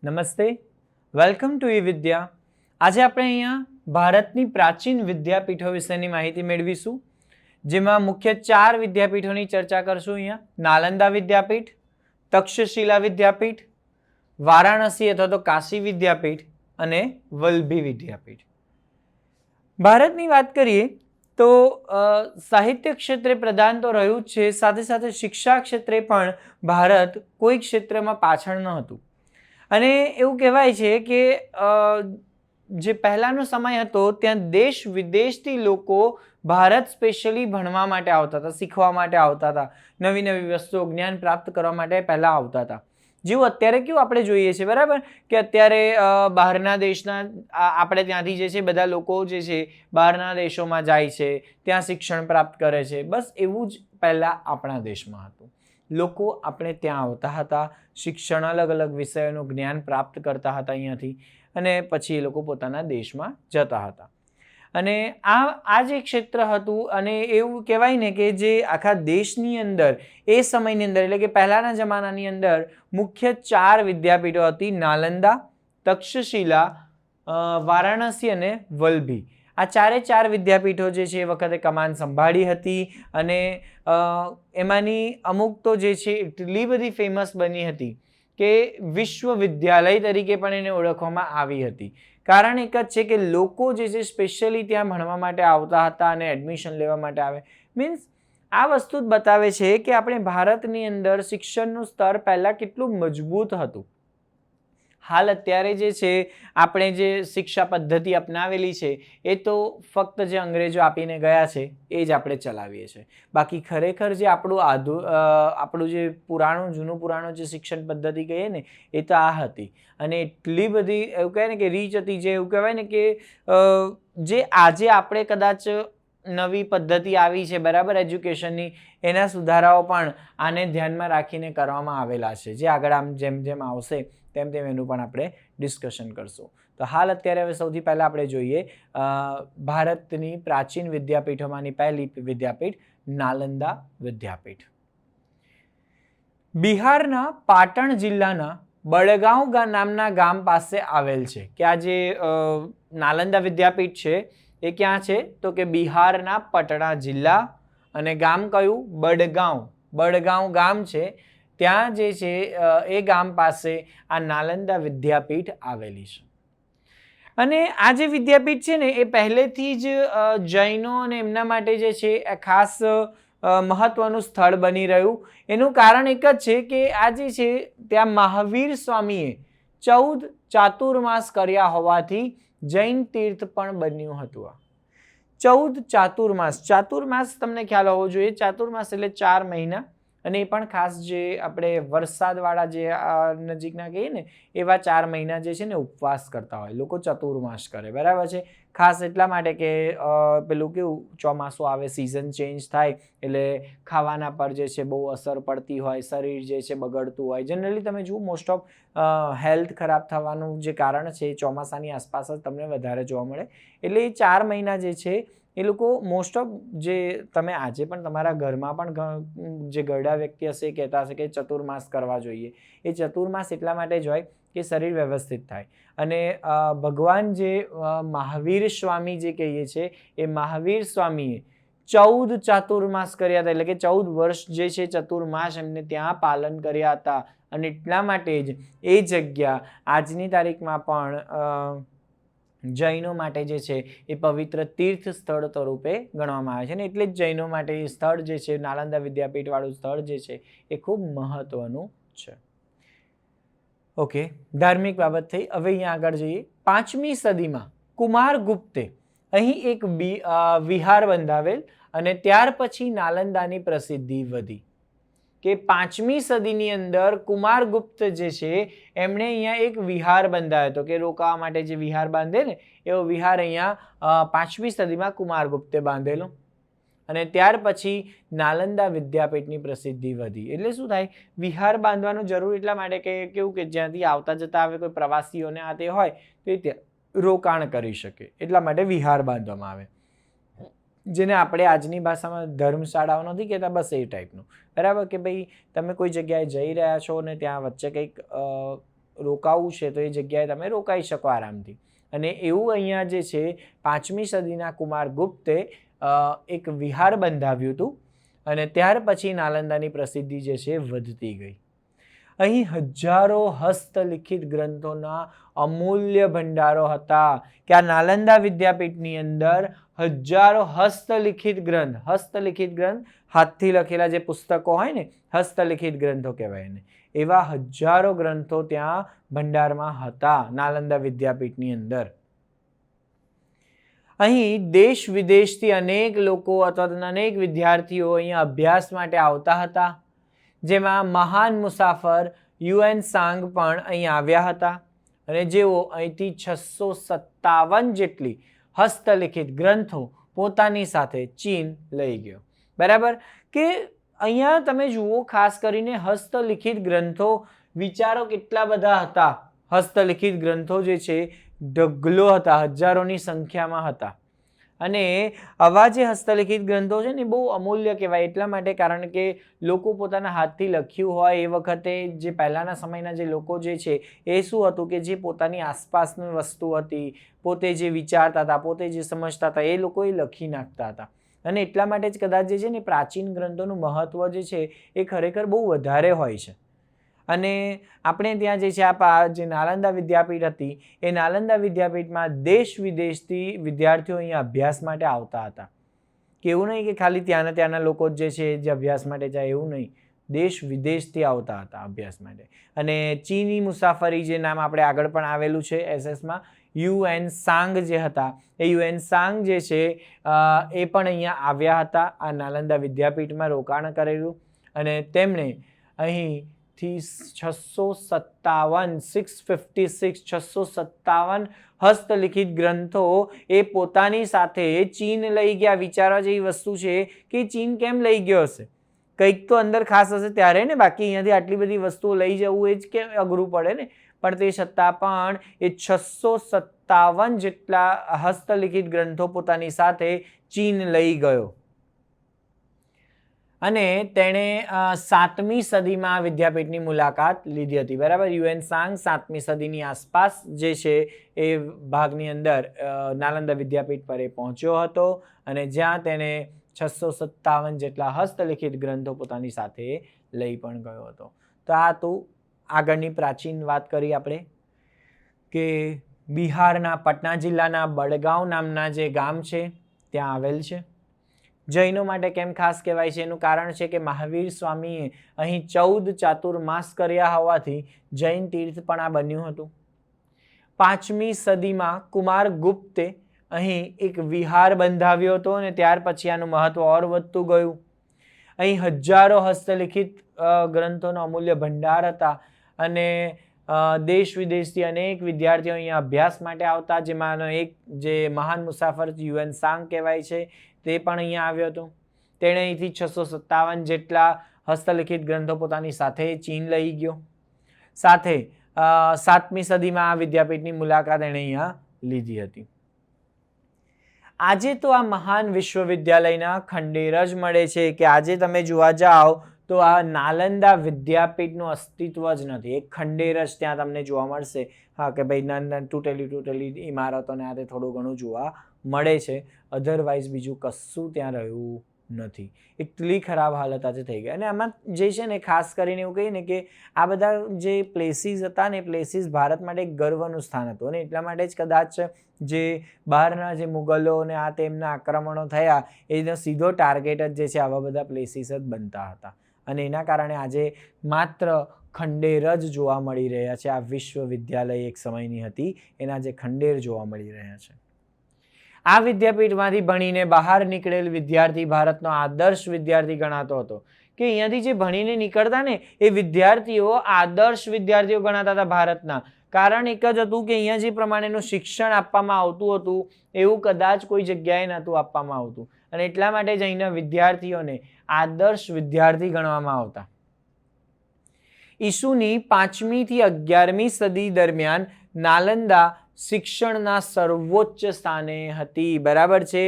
નમસ્તે, welcome to ઈ વિદ્યા. આજે આપણે અહીંયા ભારતની પ્રાચીન વિદ્યાપીઠો વિશેની માહિતી મેળવીશું, જેમાં મુખ્ય 4 વિદ્યાપીઠોની ચર્ચા કરશું. અહીંયા નાલંદા વિદ્યાપીઠ, તક્ષશિલા વિદ્યાપીઠ, વારાણસી અથવા તો કાશી વિદ્યાપીઠ અને વલ્લભી વિદ્યાપીઠ. ભારતની વાત કરીએ તો સાહિત્ય ક્ષેત્રે પ્રદાન તો રહ્યું જ છે, સાથે સાથે શિક્ષા ક્ષેત્રે પણ ભારત કોઈ ક્ષેત્રમાં પાછળ ન હતું. અને એવું કહેવાય છે કે જે પહેલાંનો સમય હતો ત્યાં દેશ વિદેશથી લોકો ભારત સ્પેશિયલી ભણવા માટે આવતા હતા, શીખવા માટે આવતા હતા, નવી નવી વસ્તુઓ જ્ઞાન પ્રાપ્ત કરવા માટે પહેલાં આવતા હતા. જેવું અત્યારે કેવું આપણે જોઈએ છીએ, બરાબર, કે અત્યારે બહારના દેશના આપણે ત્યાંથી જે છે બધા લોકો જે છે બહારના દેશોમાં જાય છે, ત્યાં શિક્ષણ પ્રાપ્ત કરે છે. બસ એવું જ પહેલાં આપણા દેશમાં હતું. લોકો આપણે ત્યાં આવતા હતા, શિક્ષણ અલગ અલગ વિષયોનું જ્ઞાન પ્રાપ્ત કરતા હતા અહીંયાથી, અને પછી એ લોકો પોતાના દેશમાં જતા હતા. અને આ જે ક્ષેત્ર હતું, અને એવું કહેવાય ને કે જે આખા દેશની અંદર એ સમયની અંદર એટલે કે પહેલાંના જમાનાની અંદર મુખ્ય 4 વિદ્યાપીઠો હતી: નાલંદા, તક્ષશિલા, વારાણસી અને વલ્લભી. આ 4 વિદ્યાપીઠો જે છે એ વખતે કમાન સંભાળી હતી, અને એમાંની અમુક તો જે છે એટલી બધી ફેમસ બની હતી કે વિશ્વવિદ્યાલય તરીકે પણ એને ઓળખવામાં આવી હતી. કારણ એક જ છે કે લોકો જે છે સ્પેશિયલી ત્યાં ભણવા માટે આવતા હતા અને એડમિશન લેવા માટે આવે. મીન્સ આ વસ્તુ જ બતાવે છે કે આપણે ભારતની અંદર શિક્ષણનું સ્તર પહેલાં કેટલું મજબૂત હતું. હાલ અત્યારે જે છે આપણે જે શિક્ષા પદ્ધતિ અપનાવેલી છે એ તો ફક્ત જે અંગ્રેજો આપીને ગયા છે એ જ આપણે ચલાવીએ છીએ. બાકી ખરેખર જે આપણું જે જૂનું પુરાણું જે શિક્ષણ પદ્ધતિ કહીએ ને એ તો આ હતી. અને એટલી બધી એવું કહેવાય ને કે રીચ હતી, જે એવું કહેવાય ને કે જે આજે આપણે કદાચ નવી પદ્ધતિ આવી છે, બરાબર, એજ્યુકેશનની, એના સુધારાઓ પણ આને ધ્યાનમાં રાખીને કરવામાં આવેલા છે, જે આગળ આમ જેમ જેમ આવશે તેમ તેમ એનું પણ આપણે ડિસ્કશન કરશું. તો હાલ અત્યારે હવે સૌથી પહેલાં આપણે જોઈએ ભારતની પ્રાચીન વિદ્યાપીઠોમાંની પહેલી વિદ્યાપીઠ નાલંદા વિદ્યાપીઠ. બિહારના પાટણ જિલ્લાના બડગાંવ નામના ગામ પાસે આવેલ છે. કે આ જે નાલંદા વિદ્યાપીઠ છે એ ક્યાં છે તો કે બિહારના પટણા જિલ્લા, અને ગામ કયું? બડગાંવ. બડગાંવ ગામ છે, ત્યાં જે છે એ ગામ પાસે આ નાલંદા વિદ્યાપીઠ આવેલી છે. અને આ જે વિદ્યાપીઠ છે ને એ પહેલેથી જ જૈનો અને એમના માટે જે છે એ ખાસ મહત્વનું સ્થળ બની રહ્યું. એનું કારણ એક જ છે કે આ જે છે ત્યાં મહાવીર સ્વામીએ 14 ચાતુર્માસ કર્યા હોવાથી જૈન તીર્થ પણ બન્યું હતું. 14 ચાતુર્માસ તમને ખ્યાલ હોવો જોઈએ. ચાતુર્માસ એટલે 4 મહિના, અને એ પણ ખાસ જે આપણે વરસાદવાળા જે નજીકના કહીએ ને એવા 4 મહિના જે છે ને ઉપવાસ કરતા હોય લોકો, ચતુર્માસ કરે, બરાબર છે. ખાસ એટલા માટે કે પેલું કેવું ચોમાસું આવે, સિઝન ચેન્જ થાય એટલે ખાવાના પર જે છે બહુ અસર પડતી હોય, શરીર જે છે બગડતું હોય. જનરલી તમે જુઓ મોસ્ટ ઓફ હેલ્થ ખરાબ થવાનું જે કારણ છે એ ચોમાસાની આસપાસ જ તમને વધારે જોવા મળે. એટલે એ 4 મહિના જે છે એ લોકો મોસ્ટ ઓફ, જે તમે આજે પણ તમારા ઘરમાં પણ જે ગરડા વ્યક્તિ હશે એ કહેતા હશે કે ચતુર્માસ કરવા જોઈએ. એ ચતુર્માસ એટલા માટે જ હોય કે શરીર વ્યવસ્થિત થાય. અને ભગવાન જે મહાવીર સ્વામી જે કહીએ છીએ એ મહાવીર સ્વામીએ 14 ચાતુર્માસ કર્યા હતા, એટલે કે 14 વર્ષ જે છે ચતુર્માસ એમને ત્યાં પાલન કર્યા હતા. અને એટલા માટે જ એ જગ્યા આજની તારીખમાં પણ જૈનો માટે જે છે એ પવિત્ર તીર્થ સ્થળ સ્વરૂપે ગણવામાં આવે છે. ને એટલે જ જૈનો માટે એ સ્થળ જે છે નાલંદા વિદ્યાપીઠ વાળું સ્થળ જે છે એ ખૂબ મહત્વનું છે. ઓકે, ધાર્મિક બાબત થઈ. હવે અહીંયા આગળ જઈએ. 5મી સદીમાં કુમારગુપ્તે અહીં એક વિહાર બંધાવેલ, અને ત્યાર પછી નાલંદાની પ્રસિદ્ધિ વધી. કે 5મી સદીની અંદર કુમારગુપ્ત જે છે એમણે અહીંયા એક વિહાર બંધાવ્યો હતો, કે રોકાવા માટે જે વિહાર બાંધે ને એવો વિહાર અહીંયા 5મી સદીમાં કુમારગુપ્તે બાંધેલો. અને ત્યાર પછી નાલંદા વિદ્યાપીઠની પ્રસિદ્ધિ વધી. એટલે શું થાય, વિહાર બાંધવાનું જરૂર એટલા માટે કે કેવું કે જ્યાંથી આવતા જતા આવે કોઈ પ્રવાસીઓને આ તે હોય તો એ રોકાણ કરી શકે, એટલા માટે વિહાર બાંધવામાં આવે. જેને આપણે આજની ભાષામાં ધર્મશાળાઓ નથી કહેતા, બસ એ ટાઈપનું, બરાબર. કે ભાઈ તમે કોઈ જગ્યાએ જઈ રહ્યા છો ને ત્યાં વચ્ચે કંઈક રોકાવું છે તો એ જગ્યાએ તમે રોકાઈ શકો આરામથી. અને એવું અહીંયા જે છે 5મી સદીના કુમારગુપ્તે એક વિહાર બંધાવ્યું હતું અને ત્યાર પછી નાલંદાની પ્રસિદ્ધિ જે છે વધતી ગઈ. અહીં હજારો હસ્તલિખિત ગ્રંથોના અમૂલ્ય ભંડારો હતા કે આ નાલંદા વિદ્યાપીઠની અંદર હજારો હસ્તલિખિત ગ્રંથ હાથથી લખેલા જે પુસ્તકો હોય ને હસ્તલિખિત ગ્રંથો કહેવાય ને, એવા હજારો ગ્રંથો ત્યાં ભંડારમાં હતા નાલંદા વિદ્યાપીઠની અંદર. અહીં દેશ વિદેશથી અનેક લોકો અથવા અનેક વિદ્યાર્થીઓ અહીંયા અભ્યાસ માટે આવતા હતા, જેમાં મહાન મુસાફર યુએન સાંગ પણ અહીં આવ્યા હતા અને જેઓ અહીંથી 657 જેટલી હસ્તલિખિત ગ્રંથો પોતાની સાથે ચીન લઈ ગયો. બરાબર કે અહીંયા તમે જુઓ, ખાસ કરીને હસ્તલિખિત ગ્રંથો વિચારો કેટલા બધા હતા. હસ્તલિખિત ગ્રંથો જે છે ઢગલો હતા, હજારોની સંખ્યામાં હતા. અને આવા જે હસ્તલિખિત ગ્રંથો છે ને બહુ અમૂલ્ય કહેવાય એટલા માટે, કારણ કે લોકો પોતાના હાથથી લખ્યું હોય એ વખતે જે પહેલાંના સમયના જે લોકો જે છે એ શું હતું કે જે પોતાની આસપાસની વસ્તુ હતી, પોતે જે વિચારતા હતા, પોતે જે સમજતા હતા એ લોકો એ લખી નાખતા હતા. અને એટલા માટે જ કદાચ જે છે ને પ્રાચીન ગ્રંથોનું મહત્વ જે છે એ ખરેખર બહુ વધારે હોય છે. અને આપણે ત્યાં જે છે આ જે નાલંદા વિદ્યાપીઠ હતી એ નાલંદા વિદ્યાપીઠમાં દેશ વિદેશથી વિદ્યાર્થીઓ અહીંયા અભ્યાસ માટે આવતા હતા. કે એવું નહીં કે ખાલી ત્યાંના લોકો જે છે જે અભ્યાસ માટે જાય, એવું નહીં, દેશ વિદેશથી આવતા હતા અભ્યાસ માટે. અને ચીની મુસાફરી જે નામ આપણે આગળ પણ આવેલું છે એસએસમાં, યુએન સાંગ જે હતા એ યુએન સાંગ જે છે એ પણ અહીંયા આવ્યા હતા, આ નાલંદા વિદ્યાપીઠમાં રોકાણ કરેલું. અને તેમણે અહીં 657 હસ્તલિખિત ગ્રંથો એ પોતાની સાથે ચીન લઈ ગયા. વિચારવા જેવી વસ્તુ છે કે ચીન કેમ લઈ ગયો હશે, કંઈક તો અંદર ખાસ હશે ત્યારે ને, બાકી અહીંયાથી આટલી બધી વસ્તુઓ લઈ જવું એ જ કે અઘરું પડે ને. પણ તે છતાં પણ એ 657 જેટલા હસ્તલિખિત ગ્રંથો પોતાની સાથે ચીન લઈ ગયો. અને તેણે 7મી સદીમાં વિદ્યાપીઠની મુલાકાત લીધી હતી. બરાબર, યુએન સાંગ 7મી સદીની આસપાસ જે છે એ ભાગની અંદર નાલંદા વિદ્યાપીઠ પર એ પહોંચ્યો હતો અને જ્યાં તેણે 657 જેટલા હસ્તલિખિત ગ્રંથો પોતાની સાથે લઈ પણ ગયો હતો. તો આ તો આગળની પ્રાચીન વાત કરી આપણે કે બિહારના પટના જિલ્લાના બડગાંવ નામના જે ગામ છે ત્યાં આવેલ છે. જૈનો માટે કેમ ખાસ કહેવાય છે એનું કારણ છે કે મહાવીર સ્વામીએ અહીં 14 ચાતુર્માસ કર્યા હોવાથી જૈન તીર્થ પણ આ બન્યું હતું. 5મી સદીમાં કુમારગુપ્તે અહીં એક વિહાર બંધાવ્યો હતો અને ત્યાર પછી આનું મહત્વ ઓર વધતું ગયું. અહીં હજારો હસ્તલિખિત ગ્રંથોનો અમૂલ્ય ભંડાર હતા અને દેશ વિદેશથી અનેક વિદ્યાર્થીઓ અહીંયા અભ્યાસ માટે આવતા, જેમાંનો એક જે મહાન મુસાફર યુએન સાંગ કહેવાય છે તે પણ અહીંયા આવ્યો હતો. તેણે અહીંથી 657 જેટલા હસ્તલિખિત ગ્રંથો પોતાની સાથે ચીન લઈ ગયો. સાથે 7મી સદીમાં આ વિદ્યાપીઠની મુલાકાત એણે અહીંયા લીધી હતી. આજે તો આ મહાન વિશ્વવિદ્યાલયના ખંડેર જ મળે છે કે આજે તમે જોવા જાઓ તો આ નાલંદા વિદ્યાપીઠનું અસ્તિત્વ જ નથી, એક ખંડેર જ ત્યાં તમને જોવા મળશે. હા કે ભાઈ નાની તૂટેલી ઇમારતોને આ થોડું ઘણું જોવા મળે છે, અધરવાઇઝ બીજું કશું ત્યાં રહ્યું નથી. એટલી ખરાબ હાલત આજે થઈ ગઈ. અને આમાં જે છે ને ખાસ કરીને એવું કહીએ ને કે આ બધા જે પ્લેસીસ હતા ને, પ્લેસીસ ભારત માટે એક ગર્વનું સ્થાન હતું અને એટલા માટે જ કદાચ જે બહારના જે મુગલો ને આ તેમના આક્રમણો થયા એનો સીધો ટાર્ગેટ જ જે છે આવા બધા પ્લેસીસ જ બનતા હતા. અને એના કારણે આજે માત્ર ખંડેર જ જોવા મળી રહ્યા છે. આ વિશ્વવિદ્યાલય એક સમયની હતી એના જે ખંડેર જોવા મળી રહ્યા છે. આ વિદ્યાપીઠમાંથી ભણીને બહાર નીકળેલ વિદ્યાર્થી ભારતનો આદર્શ વિદ્યાર્થી ગણાતો હતો. કે અહીંયાથી જે ભણીને નીકળતા ને એ વિદ્યાર્થીઓ આદર્શ વિદ્યાર્થીઓ ગણાતા હતા ભારતના. કારણ એક જ હતું કે અહીંયા જે પ્રમાણેનું શિક્ષણ આપવામાં આવતું હતું એવું કદાચ કોઈ જગ્યાએ નહોતું આપવામાં આવતું અને એટલા માટે જ અહીંના વિદ્યાર્થીઓને આદર્શ વિદ્યાર્થી ગણવામાં આવતા. ઈસુની 5મી થી 11મી સદી દરમિયાન નાલંદા શિક્ષણના સર્વોચ્ચ સ્થાને હતી. બરાબર છે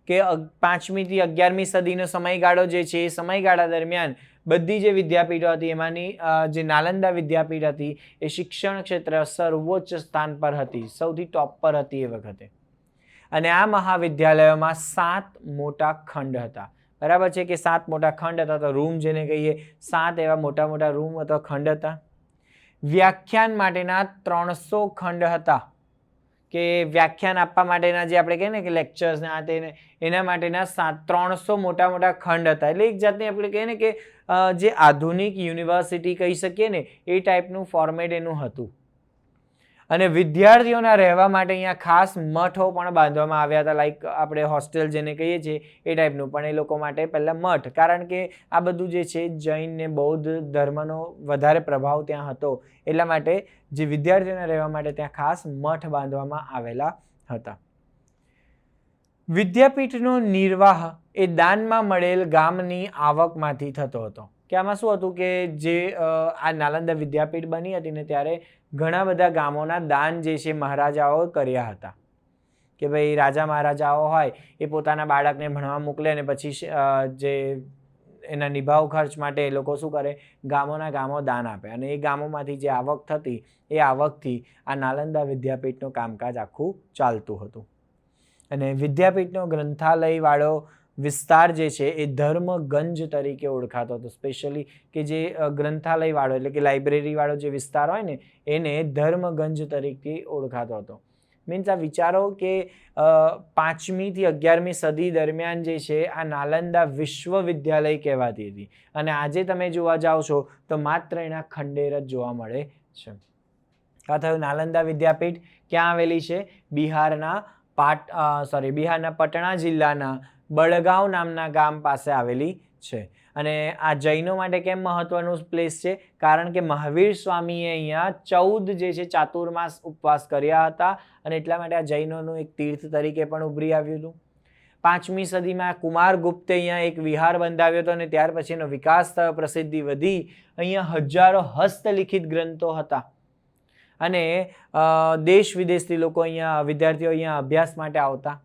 કે 5મી થી 11મી સદીનો સમયગાળો જે છે એ સમયગાળા દરમિયાન બધી જે વિદ્યાપીઠો હતી એમાંની જે નાલંદા વિદ્યાપીઠ હતી એ શિક્ષણ ક્ષેત્ર સર્વોચ્ચ સ્થાન પર હતી, સૌથી ટોપ પર હતી એ વખતે. અને આ મહાવિદ્યાલયોમાં 7 મોટા ખંડ હતા. બરાબર છે કે 7 મોટા ખંડ હતા, તો રૂમ જેને કહીએ 7 એવા મોટા મોટા રૂમ અથવા ખંડ હતા. વ્યાખ્યાન માટેના 300 ખંડ હતા, કે વ્યાખ્યાન આપવા માટેના જે આપણે કહીએ ને કે લેક્ચર્સ ને આ તેને એના માટેના 300 મોટા મોટા ખંડ હતા. એટલે એક જાતની આપણે કહીએ ને કે જે આધુનિક યુનિવર્સિટી કહી શકીએ ને એ ટાઈપનું ફોર્મેટ એનું હતું. અને વિદ્યાર્થીઓના રહેવા માટે અહીંયા ખાસ મઠો પણ બાંધવામાં આવ્યા હતા, લાઈક આપણે હોસ્ટેલ જેને કહીએ છીએ એ ટાઈપનું, પણ એ લોકો માટે પહેલાં મઠ, કારણ કે આ બધું જે છે જૈન ને બૌદ્ધ ધર્મનો વધારે પ્રભાવ ત્યાં હતો, એટલા માટે જે વિદ્યાર્થીઓને રહેવા માટે ત્યાં ખાસ મઠ બાંધવામાં આવેલા હતા. વિદ્યાપીઠનો નિર્વાહ એ દાનમાં મળેલ ગામની આવકમાંથી થતો હતો. કે આમાં શું હતું કે જે આ નાલંદા વિદ્યાપીઠ બની હતી ને ત્યારે ઘણા બધા ગામોના દાન જે છે મહારાજાઓ કર્યા હતા, કે ભાઈ રાજા મહારાજાઓ હોય એ પોતાના બાળકને ભણવા મોકલે અને પછી જે એના નિભાવ ખર્ચ માટે એ લોકો શું કરે, ગામોના ગામો દાન આપે, અને એ ગામોમાંથી જે આવક થતી એ આવકથી આ નાલંદા વિદ્યાપીઠનું કામકાજ આખું ચાલતું હતું. અને વિદ્યાપીઠનો ગ્રંથાલયવાળો વિસ્તાર જે છે એ ધર્મગંજ તરીકે ઓળખાતો હતો. સ્પેશિયલી કે જે ગ્રંથાલયવાળો એટલે કે લાઇબ્રેરીવાળો જે વિસ્તાર હોય ને એને ધર્મગંજ તરીકે ઓળખાતો હતો. મીન્સ આ વિચારો કે 5મી થી 11મી સદી દરમિયાન જે છે આ નાલંદા વિશ્વવિદ્યાલય કહેવાતી હતી, અને આજે તમે જોવા જાઓ છો તો માત્ર એના ખંડેર જ જોવા મળે છે. આ થયું નાલંદા વિદ્યાપીઠ. ક્યાં આવેલી છે? બિહારના પટણા જિલ્લાના બળગાંવ નામના ગામ પાસે આવેલી છે. અને આ જૈનો માટે કેમ મહત્વનું પ્લેસ છે? કારણ કે મહાવીર સ્વામીએ અહીંયા 14 જે છે ચાતુર્માસ ઉપવાસ કર્યા હતા, અને એટલા માટે આ જૈનોનું એક તીર્થ તરીકે પણ ઉભરી આવ્યું હતું. 5મી સદીમાં કુમારગુપ્તે અહીંયા એક વિહાર બંધાવ્યો હતો, અને ત્યાર પછી એનો વિકાસ થયો, પ્રસિદ્ધિ વધી. અહીંયા હજારો હસ્તલિખિત ગ્રંથો હતા, અને દેશ વિદેશથી લોકો અહીંયા વિદ્યાર્થીઓ અહીંયા અભ્યાસ માટે આવતા.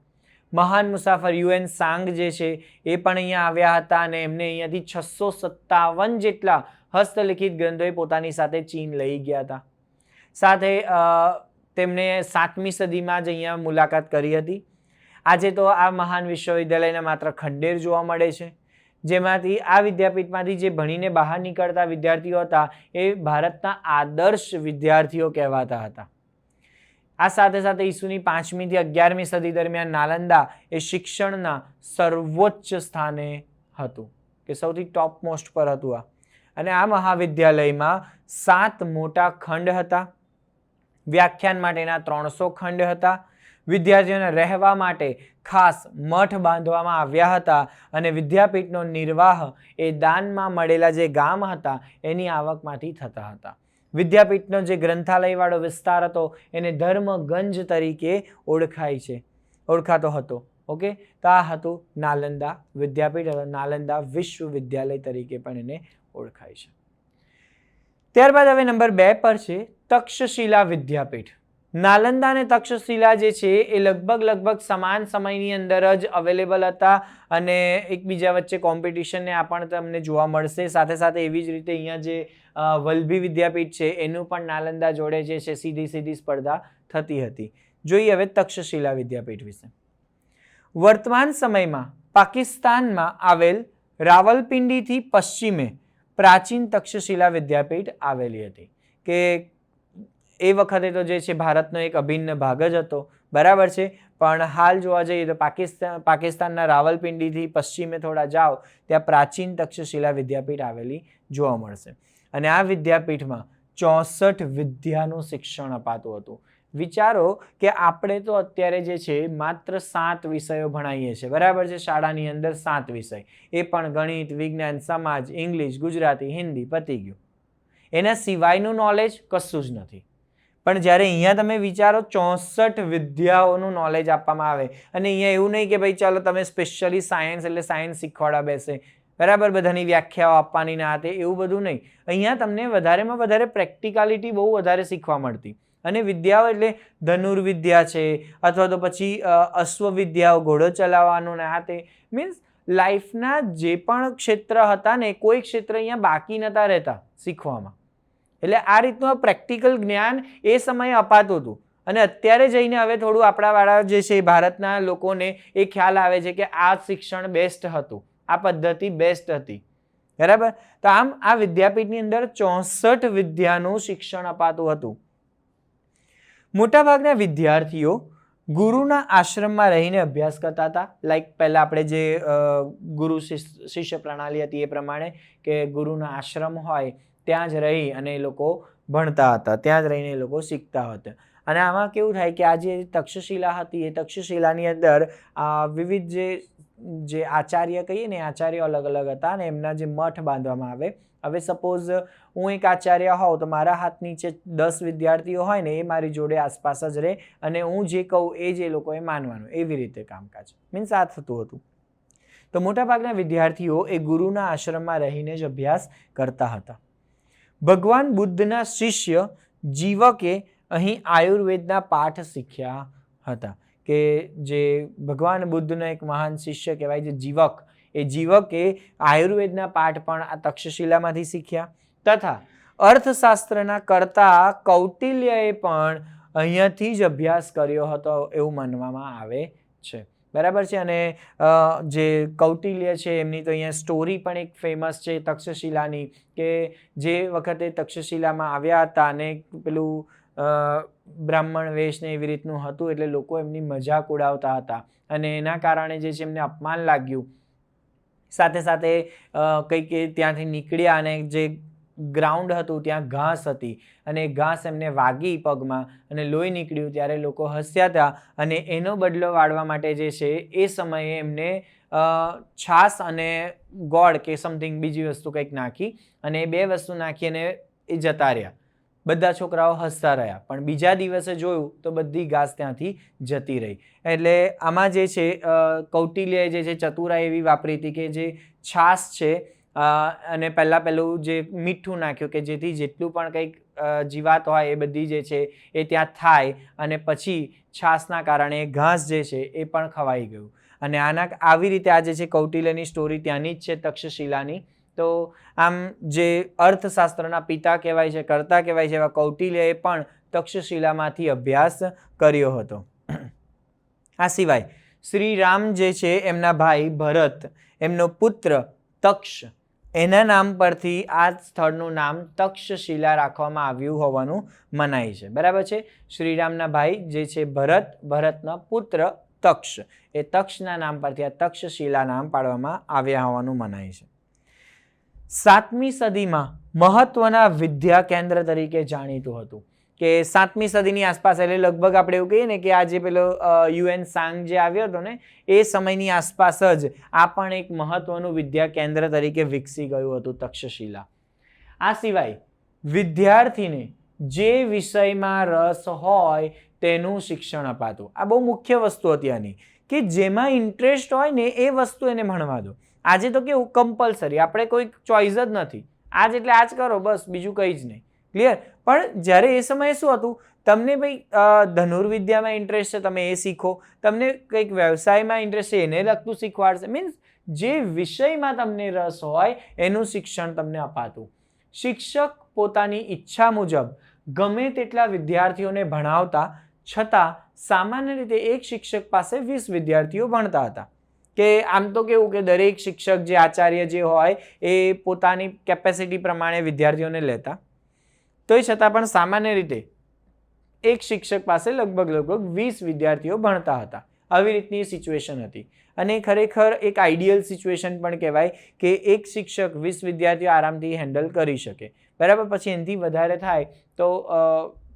મહાન મુસાફર યુએન સાંગ જે છે એ પણ અહીંયા આવ્યા હતા, અને એમને અહીંયાથી 657 જેટલા હસ્તલિખિત ગ્રંથોએ પોતાની સાથે ચીન લઈ ગયા હતા. સાથે તેમણે 7મી સદીમાં જ અહીંયા મુલાકાત કરી હતી. આજે તો આ મહાન વિશ્વવિદ્યાલયના માત્ર ખંડેર જોવા મળે છે, જેમાંથી આ વિદ્યાપીઠમાંથી જે ભણીને બહાર નીકળતા વિદ્યાર્થીઓ હતા એ ભારતના આદર્શ વિદ્યાર્થીઓ કહેવાતા હતા. આ સાથે સાથે ઈસુની 5મી થી 11મી સદી દરમિયાન નાલંદા એ શિક્ષણના સર્વોચ્ચ સ્થાને હતું, કે સૌથી ટોપ મોસ્ટ પર હતું આ. અને આ મહાવિદ્યાલયમાં 7 મોટા ખંડ હતા. વ્યાખ્યાન માટેના 300 ખંડ હતા. વિદ્યાર્થીઓને રહેવા માટે ખાસ મઠ બાંધવામાં આવ્યા હતા, અને વિદ્યાપીઠનો નિર્વાહ એ દાનમાં મળેલા જે ગામ હતા એની આવકમાંથી થતા હતા. વિદ્યાપીઠનો જે ગ્રંથાલયવાળો વિસ્તાર હતો એને ધર્મગંજ તરીકે ઓળખાતો હતો. ઓકે, તો આ હતું નાલંદા વિદ્યાપીઠ, નાલંદા વિશ્વવિદ્યાલય તરીકે પણ એને ઓળખાય છે. ત્યારબાદ હવે નંબર 2 પર છે તક્ષશિલા વિદ્યાપીઠ. નાલંદા અને તક્ષશિલા જે છે એ લગભગ સમાન સમયની અંદર જ અવેલેબલ હતા, અને એકબીજા વચ્ચે કોમ્પિટિશનને આ પણ તમને જોવા મળશે. સાથે સાથે એવી જ રીતે અહીંયા જે વલ્લભી વિદ્યાપીઠ છે એનું પણ નાલંદા જોડે જે છે સીધી સ્પર્ધા થતી હતી. જોઈએ હવે તક્ષશિલા વિદ્યાપીઠ વિશે. વર્તમાન સમયમાં પાકિસ્તાનમાં આવેલ રાવલપિંડીથી પશ્ચિમે પ્રાચીન તક્ષશિલા વિદ્યાપીઠ આવેલી હતી, કે એ વખતે તો જે છે ભારતનો એક અભિન્ન ભાગ જ હતો, બરાબર છે. પણ હાલ જોવા જઈએ તો પાકિસ્તાનના રાવલપિંડીથી પશ્ચિમે થોડા જાઓ ત્યાં પ્રાચીન તક્ષશિલા વિદ્યાપીઠ આવેલી જોવા મળશે. અને આ વિદ્યાપીઠમાં 64 વિદ્યાનું શિક્ષણ અપાતું હતું. વિચારો કે આપણે તો અત્યારે જે છે માત્ર 7 વિષયો ભણાવીએ છીએ, બરાબર છે, શાળાની અંદર 7 વિષય, એ પણ ગણિત, વિજ્ઞાન, સમાજ, ઇંગ્લિશ, ગુજરાતી, હિન્દી, પતી ગયું. એના સિવાયનું નોલેજ કશું જ નથી. પણ જ્યારે અહીંયા તમે વિચારો 64 વિદ્યાઓનું નોલેજ આપવામાં આવે, અને અહીંયા એવું નહીં કે ભાઈ ચાલો તમે સ્પેશિયલી સાયન્સ એટલે સાયન્સ શીખવાડવા બેસે, બરાબર, બધાની વ્યાખ્યાઓ આપવાની ના તે એવું બધું નહીં. અહીંયા તમને વધારેમાં વધારે પ્રેક્ટિકાલિટી બહુ વધારે શીખવા મળતી. અને વિદ્યાઓ એટલે ધનુર્વિદ્યા છે, અથવા તો પછી અશ્વવિદ્યાઓ, ઘોડો ચલાવવાનું ને આ તે, મીન્સ લાઈફના જે પણ ક્ષેત્ર હતા ને કોઈ ક્ષેત્ર અહીંયા બાકી નહોતા રહેતા શીખવામાં. એટલે આ રીતનું પ્રેક્ટિકલ જ્ઞાન એ સમયે અપાતું હતું. અને અત્યારે જઈને હવે થોડું આપણાવાળા જે છે ભારતના લોકોને એ ખ્યાલ આવે છે કે આ શિક્ષણ બેસ્ટ હતું, આ પદ્ધતિ બેસ્ટ હતી. બરાબર. તો આમ આ વિદ્યાપીઠની અંદર 64 વિદ્યાનું શિક્ષણ અપાતું હતું. મોટાભાગના વિદ્યાર્થીઓ ગુરુના આશ્રમમાં રહીને અભ્યાસ કરતા હતા. લાઈક પહેલાં આપણે જે ગુરુ શિષ્ય પ્રણાલી હતી એ પ્રમાણે કે ગુરુના આશ્રમ હોય ત્યાં જ રહી અને એ લોકો ભણતા હતા, ત્યાં જ રહીને એ લોકો શીખતા હતા. અને આમાં કેવું થાય કે આ જે તક્ષશિલા હતી એ તક્ષશિલાની અંદર વિવિધ જે આચાર્ય કહીએ ને આચાર્ય અલગ અલગ હતા અને એમના જે મઠ બાંધવામાં આવે. હવે સપોઝ હું એક આચાર્ય હોઉં તો મારા હાથ નીચે 10 વિદ્યાર્થીઓ હોય ને એ મારી જોડે આસપાસ જ રહે અને હું જે કહું એ જ એ લોકોએ માનવાનું, એવી રીતે કામકાજ મીન્સ આ થતું હતું. તો મોટાભાગના વિદ્યાર્થીઓ એ ગુરુના આશ્રમમાં રહીને જ અભ્યાસ કરતા હતા. ભગવાન બુદ્ધના શિષ્ય જીવકે અહીં આયુર્વેદના પાઠ શીખ્યા હતા. કે જે ભગવાન બુદ્ધનો એક મહાન શિષ્ય કહેવાય છે જીવક, એ જીવકે આયુર્વેદના પાઠ પણ આ તક્ષશિલામાંથી શીખ્યા. તથા અર્થશાસ્ત્રના કર્તા કૌટિલ્યએ પણ અહીંયાથી જ અભ્યાસ કર્યો હતો એવું માનવામાં આવે છે. બરાબર છે. અને જે કૌટિલ્ય છે એમની તો અહીંયા સ્ટોરી પણ એક ફેમસ છે તક્ષશિલાની, કે જે વખતે તક્ષશિલામાં આવ્યા હતા અને પેલું બ્રાહ્મણ વેશ ને એવી રીતનું હતું એટલે લોકો એમની મજાક ઉડાવતા હતા અને એના કારણે જે છે એમને અપમાન લાગ્યું. સાથે સાથે કંઈક ત્યાંથી નીકળ્યા અને જે ગ્રાઉન્ડ હતું ત્યાં ઘાસ હતી અને ઘાસ એમને વાગી પગમાં અને લોહી નીકળ્યું ત્યારે લોકો હસ્યા હતા અને એનો બદલો વાળવા માટે જે છે એ સમયે એમને છાશ અને ગોળ કે સમથિંગ બીજી વસ્તુ કંઈક નાખી અને એ 2 વસ્તુ નાખી અને એ જતા રહ્યા. બધા છોકરાઓ હસતા રહ્યા પણ બીજા દિવસે જોયું તો બધી ઘાસ ત્યાંથી જતી રહી. એટલે આમાં જે છે કૌટિલ્યએ જે છે ચતુરાઈ એવી વાપરી હતી કે જે છાશ છે અને પહેલું જે મીઠું નાખ્યું કે જેથી જેટલું પણ કંઈક જીવાત હોય એ બધી જે છે એ ત્યાં થાય અને પછી છાશના કારણે ઘાસ જે છે એ પણ ખવાઈ ગયું. અને આવી રીતે આ જે છે કૌટિલ્યની સ્ટોરી ત્યાંની જ છે તક્ષશિલાની. તો આમ જે અર્થશાસ્ત્રના પિતા કહેવાય છે, કર્તા કહેવાય છે, એવા કૌટિલ્યએ પણ તક્ષશિલામાંથી અભ્યાસ કર્યો હતો. આ સિવાય શ્રી રામ જે છે એમના ભાઈ ભરત, એમનો પુત્ર તક્ષ, એના નામ પરથી આ સ્થળનું નામ તક્ષશિલા રાખવામાં આવ્યું હોવાનું મનાય છે. બરાબર છે. શ્રીરામના ભાઈ જે છે ભરત, ભરતનો પુત્ર તક્ષ, એ તક્ષના નામ પરથી આ તક્ષશિલા નામ પાડવામાં આવ્યા હોવાનું મનાય છે. 7મી સદીમાં મહત્વના વિદ્યા કેન્દ્ર તરીકે જાણીતું હતું. કે 7મી સદીની આસપાસ એટલે લગભગ આપણે એવું કહીએ ને કે આ જે પેલો યુએન સાંગ જે આવ્યો હતો ને એ સમયની આસપાસ જ આ પણ એક મહત્વનું વિદ્યા કેન્દ્ર તરીકે વિકસી ગયું હતું તક્ષશિલા. આ સિવાય વિદ્યાર્થીને જે વિષયમાં રસ હોય તેનું શિક્ષણ અપાતું. આ બહુ મુખ્ય વસ્તુ હતી આની, કે જેમાં ઇન્ટરેસ્ટ હોય ને એ વસ્તુ એને ભણવા દો. આજે તો કેવું કમ્પલસરી, આપણે કોઈ ચોઈસ જ નથી, આજ એટલે આજ કરો બસ, બીજું કંઈ જ નહીં. ક્લિયર. પણ જ્યારે એ સમયે શું હતું, તમને ભાઈ ધનુર્વિદ્યામાં ઇન્ટરેસ્ટ છે તમે એ શીખો, તમને કંઈક વ્યવસાયમાં ઇન્ટરેસ્ટ છે એને લગતું શીખવાડશે. મીન્સ જે વિષયમાં તમને રસ હોય એનું શિક્ષણ તમને અપાતું. શિક્ષક પોતાની ઈચ્છા મુજબ ગમે તેટલા વિદ્યાર્થીઓને ભણાવતા, છતાં સામાન્ય રીતે એક શિક્ષક પાસે 20 વિદ્યાર્થીઓ ભણતા હતા. કે આમ તો કેવું કે દરેક શિક્ષક જે આચાર્ય જે હોય એ પોતાની કેપેસિટી પ્રમાણે વિદ્યાર્થીઓને લેતા, તોય છતાં પણ સામાન્ય રીતે એક શિક્ષક પાસે લગભગ 20 વિદ્યાર્થીઓ ભણતા હતા. આવી રીતની સિચ્યુએશન હતી અને ખરેખર એક આઈડિયલ સિચ્યુએશન પણ કહેવાય કે એક શિક્ષક 20 વિદ્યાર્થીઓ આરામથી હેન્ડલ કરી શકે. બરાબર. પછી એનાથી વધારે થાય તો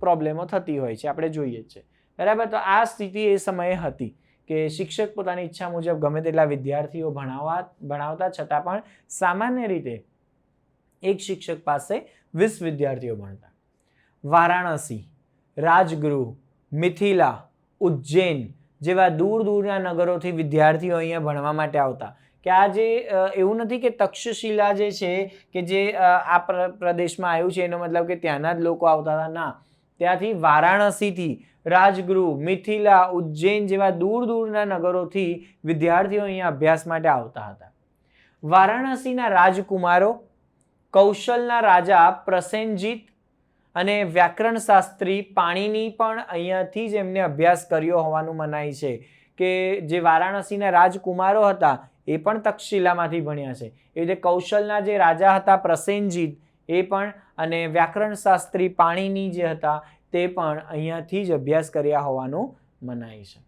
પ્રોબ્લેમો થતી હોય છે, આપણે જોઈએ જ છે. બરાબર. તો આ સ્થિતિ એ સમયે હતી કે શિક્ષક પોતાની ઈચ્છા મુજબ ગમે તેટલા વિદ્યાર્થીઓ ભણાવતા, છતાં પણ સામાન્ય રીતે એક શિક્ષક પાસે 20 વિદ્યાર્થીઓ ભણતા. વારાણસી, રાજગૃહ, મિથિલા, ઉજ્જૈન જેવા દૂર દૂરના નગરોથી વિદ્યાર્થીઓ અહીંયા ભણવા માટે આવતા. કે આ જે એવું નથી કે તક્ષશિલા જે છે કે જે આ પ્રદેશમાં આવ્યું છે એનો મતલબ કે ત્યાંના જ લોકો આવતા હતા. ના, ત્યાંથી વારાણસીથી રાજગૃહ, મિથિલા, ઉજ્જૈન જેવા દૂર દૂરના નગરોથી વિદ્યાર્થીઓ અહીંયા અભ્યાસ માટે આવતા હતા. વારાણસીના રાજકુમારો, કૌશલના રાજા પ્રસેનજીત અને વ્યાકરણ શાસ્ત્રી પાણીની પણ અહીંયાથી જ એમને અભ્યાસ કર્યો હોવાનું મનાય છે. કે જે વારાણસીના રાજકુમારો હતા એ પણ તક્ષશિલામાંથી ભણ્યા છે. એ રીતે કૌશલના જે રાજા હતા પ્રસેનજીત એ પણ, અને વ્યાકરણ શાસ્ત્રી પાણીની જે હતા તે પણ અહીંયાથી જ અભ્યાસ કર્યા હોવાનું મનાય છે.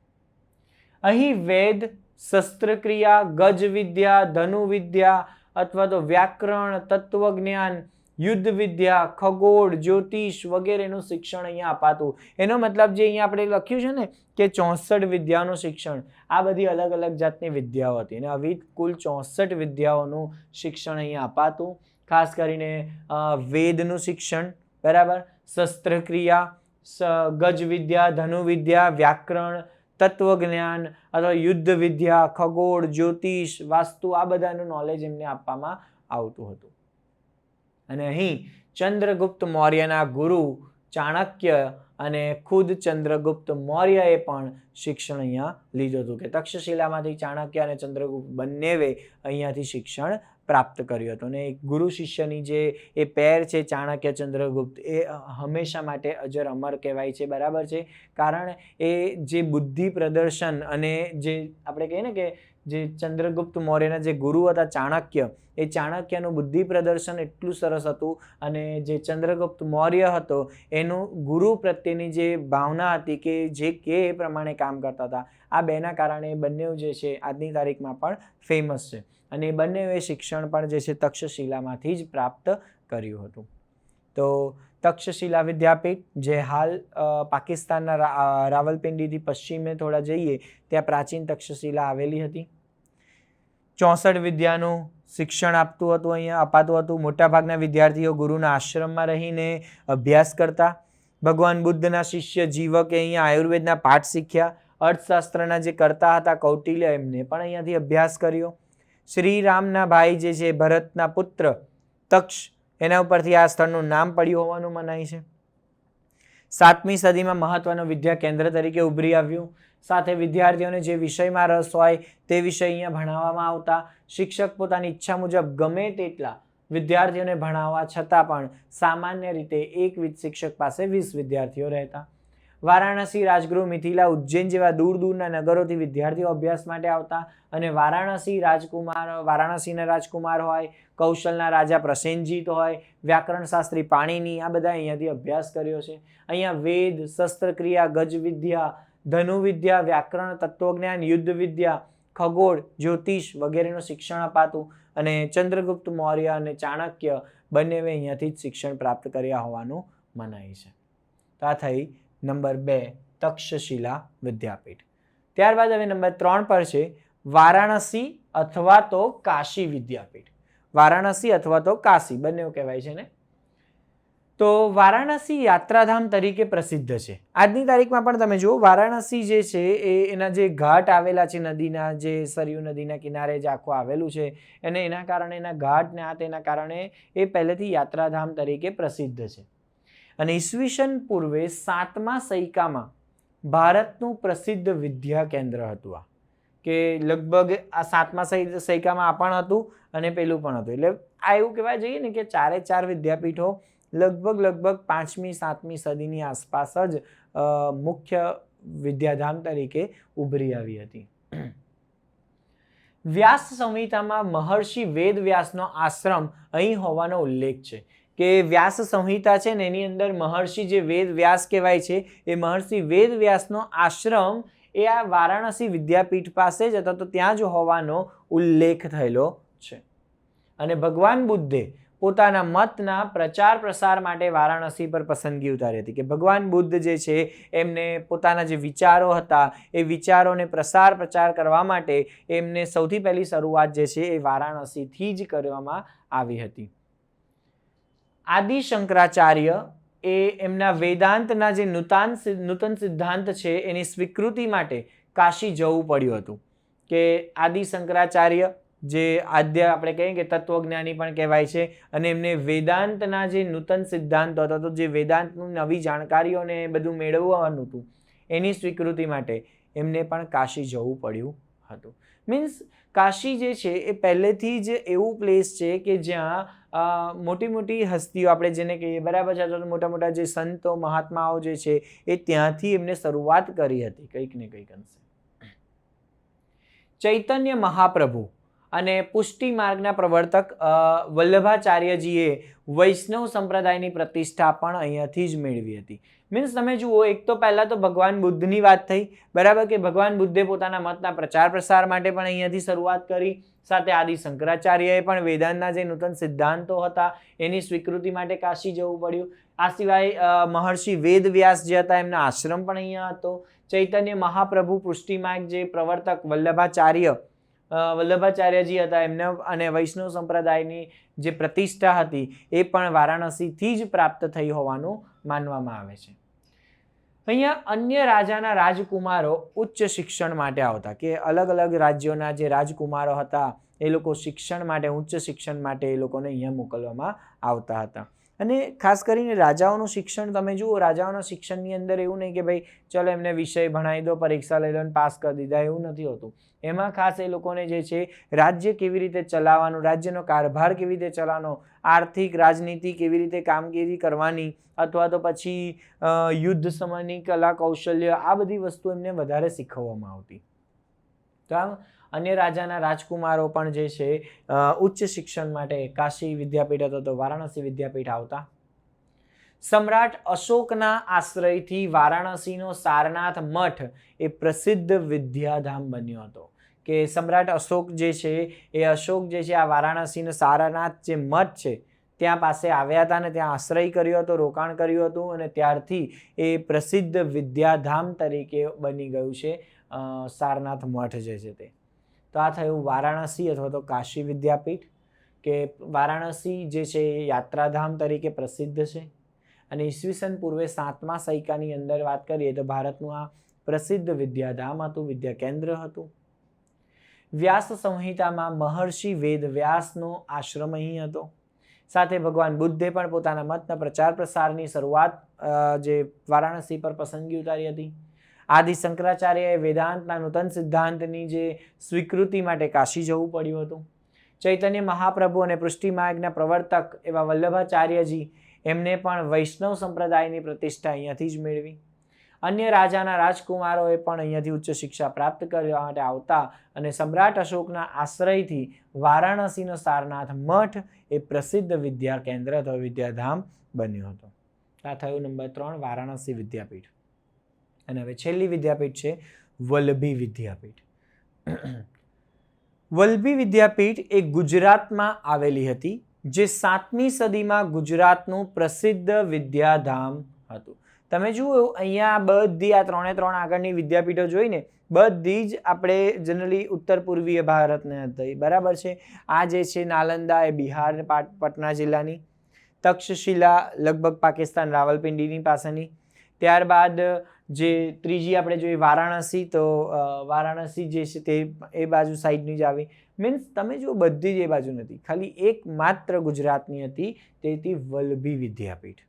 અહીં વેદ, શસ્ત્રક્રિયા, ગજવિદ્યા, ધનુવિદ્યા અથવા તો વ્યાકરણ, તત્વજ્ઞાન, યુદ્ધ વિદ્યા, ખગોળ, જ્યોતિષ વગેરેનું શિક્ષણ અહીંયા અપાતું. એનો મતલબ જે અહીંયા આપણે લખ્યું છે ને કે 64 વિદ્યાઓનું શિક્ષણ, આ બધી અલગ અલગ જાતની વિદ્યાઓ હતી અને આવી કુલ 64 વિદ્યાઓનું શિક્ષણ અહીંયા અપાતું. ખાસ કરીને વેદનું શિક્ષણ, બરાબર, શસ્ત્રક્રિયા, ગજવિદ્યા, ધનુવિદ્યા, વ્યાકરણ, તત્વજ્ઞાન અથવા યુદ્ધ વિદ્યા, ખગોળ, જ્યોતિષ, વાસ્તુ, આ બધાનું નોલેજ એમને આપવામાં આવતું હતું. અને અહીં ચંદ્રગુપ્ત મૌર્યના ગુરુ ચાણક્ય અને ખુદ ચંદ્રગુપ્ત મૌર્યએ પણ શિક્ષણ અહીંયા લીધું હતું. કે તક્ષશિલામાંથી ચાણક્ય અને ચંદ્રગુપ્ત બંનેવે અહીંયાથી શિક્ષણ પ્રાપ્ત કર્યું હતું. અને ગુરુ શિષ્યની જે એ પેર છે ચાણક્ય ચંદ્રગુપ્ત, એ હંમેશા માટે અજર અમર કહેવાય છે, બરાબર છે. કારણ એ જે બુદ્ધિ પ્રદર્શન અને જે આપણે કહીએ ને કે જે ચંદ્રગુપ્ત મૌર્યના જે ગુરુ હતા ચાણક્ય, એ ચાણક્યનું બુદ્ધિ પ્રદર્શન એટલું સરસ હતું અને જે ચંદ્રગુપ્ત મૌર્ય હતો એનું ગુરુ પ્રત્યેની જે ભાવના હતી કે જે કે એ પ્રમાણે કામ કરતા હતા, આ બેના કારણે બંને જે છે આજની તારીખમાં પણ ફેમસ છે. અને એ બંને શિક્ષણ પણ જે છે તક્ષશિલામાંથી જ પ્રાપ્ત કર્યું હતું. તો તક્ષશિલા વિદ્યાપીઠ જે હાલ પાકિસ્તાનના રાવલપિંડીથી પશ્ચિમે થોડા જઈએ ત્યાં પ્રાચીન તક્ષશિલા આવેલી હતી. 64 વિદ્યાનું શિક્ષણ આપતું હતું, અહીંયા અપાતું હતું. મોટાભાગના વિદ્યાર્થીઓ ગુરુના આશ્રમમાં રહીને અભ્યાસ કરતા. ભગવાન બુદ્ધના શિષ્ય જીવકે અહીંયા આયુર્વેદના પાઠ શીખ્યા. અર્થશાસ્ત્રના જે કરતા હતા કૌટિલ્ય, એમને પણ અહીંયાથી અભ્યાસ કર્યો. શ્રી રામના ભાઈ જે છે ભરતના પુત્ર તક્ષ, એના ઉપરથી આ સ્થળનું નામ પડ્યું હોવાનું મનાય છે. 7મી સદીમાં મહત્વનું વિદ્યા કેન્દ્ર તરીકે ઉભરી આવ્યું. સાથે વિદ્યાર્થીઓને જે વિષયમાં રસ હોય તે વિષય અહીંયા ભણાવવામાં આવતા. શિક્ષક પોતાની ઈચ્છા મુજબ ગમે તેટલા વિદ્યાર્થીઓને ભણાવવા છતાં પણ સામાન્ય રીતે એક શિક્ષક પાસે 20 વિદ્યાર્થીઓ રહેતા. વારાણસી, રાજગૃહ, મિથિલા, ઉજ્જૈન જેવા દૂર દૂરના નગરોથી વિદ્યાર્થીઓ અભ્યાસ માટે આવતા. અને વારાણસીના રાજકુમાર હોય, કૌશલના રાજા પ્રસેનજીત હોય, વ્યાકરણ શાસ્ત્રી પાણીની, આ બધા અહીંયાથી અભ્યાસ કર્યો છે. અહીંયા વેદ, શસ્ત્રક્રિયા, ગજવિદ્યા, ધનુવિદ્યા, વ્યાકરણ, તત્વજ્ઞાન, યુદ્ધ વિદ્યા, ખગોળ, જ્યોતિષ વગેરેનું શિક્ષણ અપાતું. અને ચંદ્રગુપ્ત મૌર્ય અને ચાણક્ય બંનેવે અહીંયાથી જ શિક્ષણ પ્રાપ્ત કર્યા હોવાનું મનાય છે. તો આ થઈ નંબર 2 તક્ષશિલા વિદ્યાપીઠ. ત્યારબાદ હવે નંબર 3 પર છે વારાણસી અથવા તો કાશી વિદ્યાપીઠ. વારાણસી અથવા તો કાશી બંને કહેવાય છે ને. તો વારાણસી યાત્રાધામ તરીકે પ્રસિદ્ધ છે. આજની તારીખમાં પણ તમે જુઓ વારાણસી જે છે એના જે ઘાટ આવેલા છે નદીના, જે સરયુ નદીના કિનારે જે આખું આવેલું છે, અને એના કારણે એના ઘાટ ને આ તેના કારણે એ પહેલેથી યાત્રાધામ તરીકે પ્રસિદ્ધ છે. અને ઈસવીસન પૂર્વે 7મા સૈકામાં ભારતનું પ્રસિદ્ધ વિદ્યા કેન્દ્ર હતું. આ કે લગભગ આ 7મા સૈકામાં આ પણ હતું અને પેલું પણ હતું. એટલે આ એવું કહેવાય જઈએ ને કે 4 વિદ્યાપીઠો લગભગ 5મી 7મી સદીની આસપાસ જ મુખ્ય વિદ્યાધામ તરીકે ઉભરી આવી હતી. વ્યાસ સંહિતામાં મહર્ષિ વેદ વ્યાસનો આશ્રમ અહીં હોવાનો ઉલ્લેખ છે. કે વ્યાસ સંહિતા છે ને એની અંદર મહર્ષિ જે વેદ વ્યાસ કહેવાય છે એ મહર્ષિ વેદ વ્યાસનો આશ્રમ એ આ વારાણસી વિદ્યાપીઠ પાસે જ હતો, તો ત્યાં જ હોવાનો ઉલ્લેખ થયેલો છે. અને ભગવાન બુદ્ધે પોતાના મતના પ્રચાર પ્રસાર માટે વારાણસી પર પસંદગી ઉતારી હતી. કે ભગવાન બુદ્ધ જે છે એમને પોતાના જે વિચારો હતા એ વિચારોને પ્રચાર કરવા માટે એમને સૌથી પહેલી શરૂઆત જે છે એ વારાણસીથી જ કરવામાં આવી હતી. આદિ શંકરાચાર્ય એ એમના વેદાંતના જે નૂતન સિદ્ધાંત છે એની સ્વીકૃતિ માટે કાશી જવું પડ્યું હતું. કે આદિ શંકરાચાર્ય જે આદ્ય આપણે કહીએ કે તત્વજ્ઞાની પણ કહેવાય છે, અને એમને વેદાંતના જે નૂતન સિદ્ધાંતો હતા, તો જે વેદાંતનું નવી જાણકારીઓને બધું મેળવવાનું હતું એની સ્વીકૃતિ માટે એમને પણ કાશી જવું પડ્યું હતું. મીન્સ કાશી જે છે એ પહેલેથી જ એવું પ્લેસ છે કે જ્યાં મોટી મોટી હસ્તીઓ આપણે જેને કહીએ, બરાબર છે, તો મોટા મોટા જે સંતો મહાત્માઓ જે છે એ ત્યાંથી એમને શરૂઆત કરી હતી કંઈક ને કંઈક અંશે. ચૈતન્ય મહાપ્રભુ અને પુષ્ટિ માર્ગના પ્રવર્તક વલ્લભાચાર્યજીએ વૈષ્ણવ સંપ્રદાયની પ્રતિષ્ઠા પણ અહીંયાથી જ મેળવી હતી. મીન્સ તમે જુઓ, એક તો પહેલાં તો ભગવાન બુદ્ધની વાત થઈ, બરાબર, કે ભગવાન બુદ્ધે પોતાના મતના પ્રચાર પ્રસાર માટે પણ અહીંયાથી શરૂઆત કરી. સાથે આદિ શંકરાચાર્યએ પણ વેદાંતના જે નૂતન સિદ્ધાંતો હતા એની સ્વીકૃતિ માટે કાશી જવું પડ્યું. આ સિવાય મહર્ષિ વેદવ્યાસ જે હતા એમનો આશ્રમ પણ અહીંયા હતો. ચૈતન્ય મહાપ્રભુ પુષ્ટિ માર્ગ જે પ્રવર્તક વલ્લભાચાર્યજી હતા એમને અને વૈષ્ણવ સંપ્રદાયની જે પ્રતિષ્ઠા હતી એ પણ વારાણસીથી જ પ્રાપ્ત થઈ હોવાનું માનવામાં આવે છે. અહીંયા અન્ય રાજાના રાજકુમારો ઉચ્ચ શિક્ષણ માટે આવતા, કે અલગ અલગ રાજ્યોના જે રાજકુમારો હતા એ લોકો શિક્ષણ માટે, ઉચ્ચ શિક્ષણ માટે એ લોકોને અહીંયા મોકલવામાં આવતા હતા. અને ખાસ કરીને રાજાઓનું શિક્ષણ તમે જુઓ, રાજાઓના શિક્ષણની અંદર એવું નહીં કે ભાઈ ચલો એમને વિષય ભણાવી દો, પરીક્ષા લઈ લો અને પાસ કરી દીધા, એવું નથી હોતું. એમાં ખાસ એ લોકોને જે છે રાજ્ય કેવી રીતે ચલાવવાનું, રાજ્યનો કારભાર કેવી રીતે ચલાવવાનો, આર્થિક રાજનીતિ કેવી રીતે કામગીરી કરવાની, અથવા તો પછી યુદ્ધ સમયની કલા કૌશલ્ય, આ બધી વસ્તુ એમને વધારે શીખવવામાં આવતી. તો આમ અન્ય રાજાના રાજકુમારો પણ જે છે ઉચ્ચ શિક્ષણ માટે કાશી વિદ્યાપીઠ હતો તો વારાણસી વિદ્યાપીઠ આવતા. સમ્રાટ અશોકના આશ્રયથી વારાણસીનો સારનાથ મઠ એ પ્રસિદ્ધ વિદ્યાધામ બન્યો હતો. કે સમ્રાટ અશોક જે છે એ અશોક જે છે આ વારાણસીનો સારનાથ જે મઠ છે ત્યાં પાસે આવ્યા હતા અને ત્યાં આશ્રય કર્યો હતો, રોકાણ કર્યું હતું, અને ત્યારથી એ પ્રસિદ્ધ વિદ્યાધામ તરીકે બની ગયું છે સારનાથ મઠ જે છે તે. તો આ થયું વારાણસી અથવા તો કાશી વિદ્યાપીઠ, કે વારાણસી જે છે એ યાત્રાધામ તરીકે પ્રસિદ્ધ છે. અને ઈસવીસન પૂર્વે 7મા સૈકાની અંદર વાત કરીએ તો ભારતનું આ પ્રસિદ્ધ વિદ્યાધામ હતું, વિદ્યા કેન્દ્ર હતું. વ્યાસ સંહિતામાં મહર્ષિ વેદવ્યાસનો આશ્રમ અહીં હતો. સાથે ભગવાન બુદ્ધે પણ પોતાના મતના પ્રચાર પ્રસારની શરૂઆત જે વારાણસી પર પસંદગી ઉતારી હતી. આદિ શંકરાચાર્યએ વેદાંતના નૂતન સિદ્ધાંતની જે સ્વીકૃતિ માટે કાશી જવું પડ્યું હતું. ચૈતન્ય મહાપ્રભુ અને પુષ્ટિ માર્ગના પ્રવર્તક એવા વલ્લભાચાર્યજી એમને પણ વૈષ્ણવ સંપ્રદાયની પ્રતિષ્ઠા અહીંયાથી જ મેળવી. અન્ય રાજાના રાજકુમારોએ પણ અહીંયાથી ઉચ્ચ શિક્ષા પ્રાપ્ત કરવા માટે આવતા અને સમ્રાટ અશોકના આશ્રયથી વારાણસીનો સારનાથ મઠ એ પ્રસિદ્ધ વિદ્યા કેન્દ્ર અથવા વિદ્યાધામ બન્યો હતો. આ થયું નંબર 3 વારાણસી વિદ્યાપીઠ. અને હવે છેલ્લી વિદ્યાપીઠ છે વલ્લભી વિદ્યાપીઠ. વલ્લભી વિદ્યાપીઠ એ ગુજરાતમાં આવેલી હતી, જે 7મી સદીમાં ગુજરાતનું પ્રસિદ્ધ વિદ્યાધામ હતું. તમે જુઓ અહીંયા બધી આ 3 આગળની વિદ્યાપીઠો જોઈને બધી જ આપણે જનરલી ઉત્તર પૂર્વીય ભારતને હતી, બરાબર છે. આ જે છે નાલંદા એ બિહાર પટના જિલ્લાની, તક્ષશિલા લગભગ પાકિસ્તાન રાવલપિંડીની પાસેની, ત્યારબાદ જે ત્રીજી આપણે જોઈએ વારાણસી, તો વારાણસી જે છે તે એ બાજુ સાઈડની જ આવી. મીન્સ તમે જુઓ બધી જ એ બાજુ નથી, ખાલી એક માત્ર ગુજરાતની હતી, તે હતી વલ્લભી વિદ્યાપીઠ,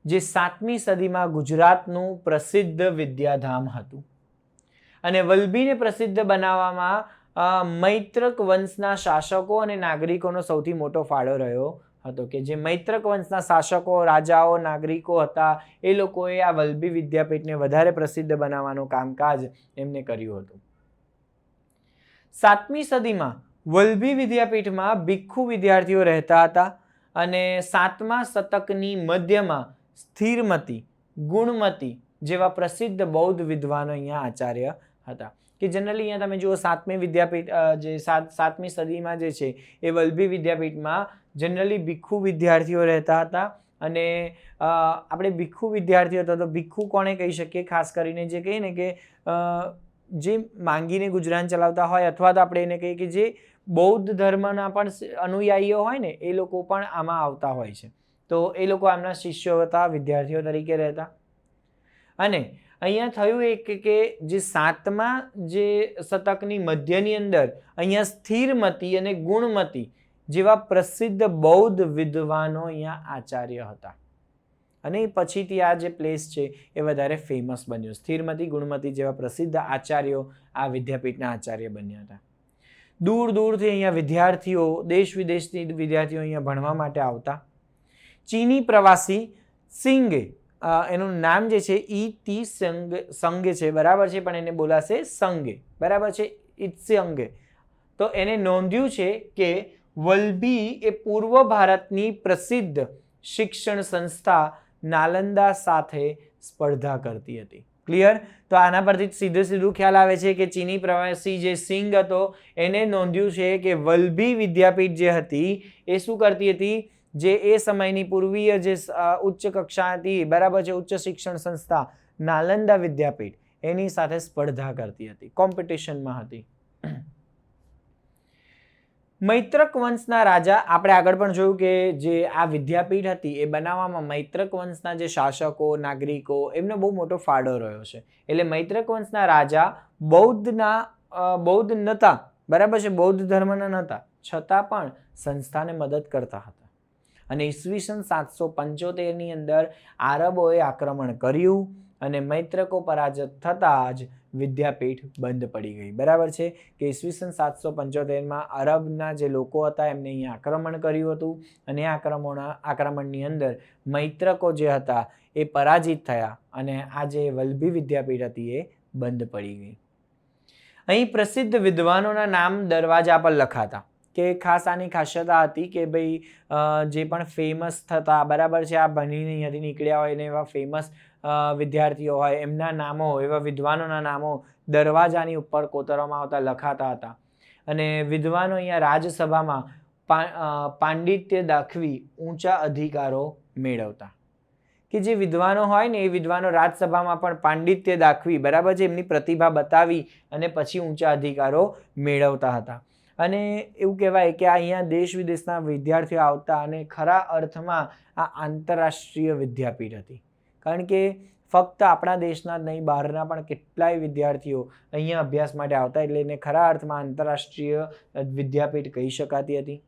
જે 7મી સદીમાં ગુજરાતનું પ્રસિદ્ધ વિદ્યાધામ હતું. અને વલ્લભીને પ્રસિદ્ધ બનાવવામાં મૈત્રક વંશના શાસકો અને નાગરિકોનો સૌથી મોટો ફાળો રહ્યો હતો. કે જે મૈત્રક વંશના શાસકો, રાજાઓ, નાગરિકો હતા એ લોકોએ આ વલ્લભી વિદ્યાપીઠને વધારે પ્રસિદ્ધ બનાવવાનું કામકાજ એમને કર્યું હતું. 7મી સદીમાં વલ્લભી વિદ્યાપીઠમાં ભિક્ષુ વિદ્યાર્થીઓ રહેતા હતા અને 7મા શતકની મધ્યમાં સ્થિરમતી, ગુણમતી જેવા પ્રસિદ્ધ બૌદ્ધ વિદ્વાનો અહીંયા આચાર્ય હતા. કે જનરલી અહીંયા તમે જુઓ 7મી વિદ્યાપીઠ જે 7મી સદીમાં જે છે એ વલ્લભી વિદ્યાપીઠમાં જનરલી ભિક્ષુ વિદ્યાર્થીઓ રહેતા હતા. અને આપણે ભિક્ષુ વિદ્યાર્થીઓ હતા તો ભિક્ષુ કોને કહી શકીએ? ખાસ કરીને જે કહીએ ને કે જે માંગીને ગુજરાન ચલાવતા હોય, અથવા તો આપણે એને કહીએ કે જે બૌદ્ધ ધર્મના પણ અનુયાયીઓ હોય ને એ લોકો પણ આમાં આવતા હોય છે. તો એ લોકો આમના શિષ્યો હતા, વિદ્યાર્થીઓ તરીકે રહેતા. અને અહીંયા થયું એક કે જે 7મા જે શતકની મધ્યની અંદર અહીંયા સ્થિરમતી અને ગુણમતી જેવા પ્રસિદ્ધ બૌદ્ધ વિદ્વાનો અહીંયા આચાર્ય હતા અને પછીથી આ જે પ્લેસ છે એ વધારે ફેમસ બન્યો. સ્થિરમતી ગુણમતી જેવા પ્રસિદ્ધ આચાર્યો આ વિદ્યાપીઠના આચાર્ય બન્યા હતા. દૂર દૂરથી અહીંયા વિદ્યાર્થીઓ, દેશ વિદેશથી વિદ્યાર્થીઓ અહીંયા ભણવા માટે આવતા. ચીની પ્રવાસી સિંગે, એનું નામ જે છે ઈતી સંગે છે, બરાબર છે, પણ એને બોલાશે સંગે, બરાબર છે, ઇત્સંગે. તો એને નોંધ્યું છે કે વલ્લભી એ પૂર્વ ભારતની પ્રસિદ્ધ શિક્ષણ સંસ્થા નાલંદા સાથે સ્પર્ધા કરતી હતી. ક્લિયર? તો આના પરથી સીધું ખ્યાલ આવે છે કે ચીની પ્રવાસી જે સિંગ હતો એને નોંધ્યું છે કે વલ્લભી વિદ્યાપીઠ જે હતી એ શું કરતી હતી, જે એ સમયની પૂર્વીય જે ઉચ્ચ કક્ષા હતી, બરાબર છે, ઉચ્ચ શિક્ષણ સંસ્થા નાલંદા વિદ્યાપીઠ એની સાથે સ્પર્ધા કરતી હતી, કોમ્પિટિશનમાં હતી. મૈત્રક વંશના રાજા, આપણે આગળ પણ જોયું કે જે આ વિદ્યાપીઠ હતી એ બનાવવામાં મૈત્રક વંશના જે શાસકો, નાગરિકો, એમનો બહુ મોટો ફાળો રહ્યો છે. એટલે મૈત્રક વંશના રાજા બૌદ્ધ નહોતા, બરાબર છે, બૌદ્ધ ધર્મના નહોતા, છતાં પણ સંસ્થાને મદદ કરતા હતા. અને ઈસવીસન 775ની અંદર આરબોએ આક્રમણ કર્યું અને મૈત્રકો પરાજિત થતાં જ વિદ્યાપીઠ બંધ પડી ગઈ. બરાબર છે કે ઈસવીસન 775માં અરબના જે લોકો હતા એમને અહીંયા આક્રમણ કર્યું હતું અને આક્રમણની અંદર મૈત્રકો જે હતા એ પરાજિત થયા અને આ જે વલ્લભી વિદ્યાપીઠ હતી એ બંધ પડી ગઈ. અહીં પ્રસિદ્ધ વિદ્વાનોના નામ દરવાજા પર લખાતા, કે ખાસ આની ખાસિયત હતી કે ભાઈ જે પણ ફેમસ થતા, બરાબર છે, આ ભણીને અહીંયાથી નીકળ્યા હોય ને એવા ફેમસ વિદ્યાર્થીઓ હોય એમના નામો, એવા વિદ્વાનોના નામો દરવાજાની ઉપર કોતરવામાં આવતા, લખાતા હતા. અને વિદ્વાનો અહીંયા રાજસભામાં પાંડિત્ય દાખવી ઊંચા અધિકારો મેળવતા. કે જે વિદ્વાનો હોય ને એ વિદ્વાનો રાજસભામાં પણ પાંડિત્ય દાખવી, બરાબર છે, એમની પ્રતિભા બતાવી અને પછી ઊંચા અધિકારો મેળવતા હતા. અને એવું કહેવાય કે અહીંયા દેશ વિદેશના વિદ્યાર્થીઓ આવતા અને ખરા અર્થમાં આ આંતરરાષ્ટ્રીય વિદ્યાપીઠ હતી. કારણ કે ફક્ત આપણા દેશના જ નહીં, બહારના પણ કેટલાય વિદ્યાર્થીઓ અહીંયા અભ્યાસ માટે આવતા, એટલે એને ખરા અર્થમાં આંતરરાષ્ટ્રીય વિદ્યાપીઠ કહી શકાતી હતી.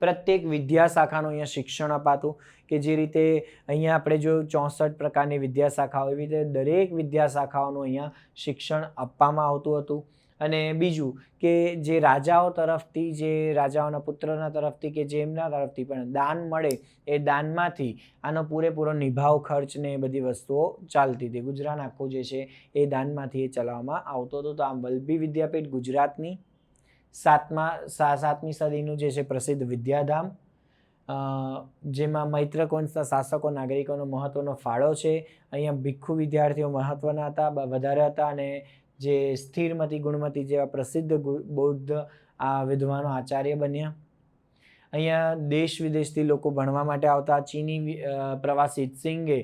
પ્રત્યેક વિદ્યા શાખાનું અહીંયા શિક્ષણ અપાતું, કે જે રીતે અહીંયા આપણે જો 64 પ્રકારની વિદ્યા શાખાઓ, એવી રીતે દરેક વિદ્યા શાખાઓનું અહીંયા શિક્ષણ આપવામાં આવતું હતું. અને બીજું કે જે રાજાઓ તરફથી, જે રાજાઓના પુત્રના તરફથી કે જેમના તરફથી પણ દાન મળે એ દાનમાંથી આનો પૂરેપૂરો નિભાવ ખર્ચ ને એ બધી વસ્તુઓ ચાલતી હતી. ગુજરાન આખું જે છે એ દાનમાંથી એ ચલાવવામાં આવતો હતો. તો આ વલ્લભી વિદ્યાપીઠ ગુજરાતની 7મી સદીનું જે છે પ્રસિદ્ધ વિદ્યાધામ, જેમાં મૈત્રક વંશના શાસકો, નાગરિકોનો મહત્વનો ફાળો છે. અહીંયા ભિક્ષુ વિદ્યાર્થીઓ મહત્વના હતા, વધારે હતા. અને જે સ્થિરમતી, ગુણમતી જેવા પ્રસિદ્ધ બૌદ્ધ આ વિદ્વાનો આચાર્ય બન્યા. અહીંયા દેશ વિદેશથી લોકો ભણવા માટે આવતા. ચીની પ્રવાસી સિંગે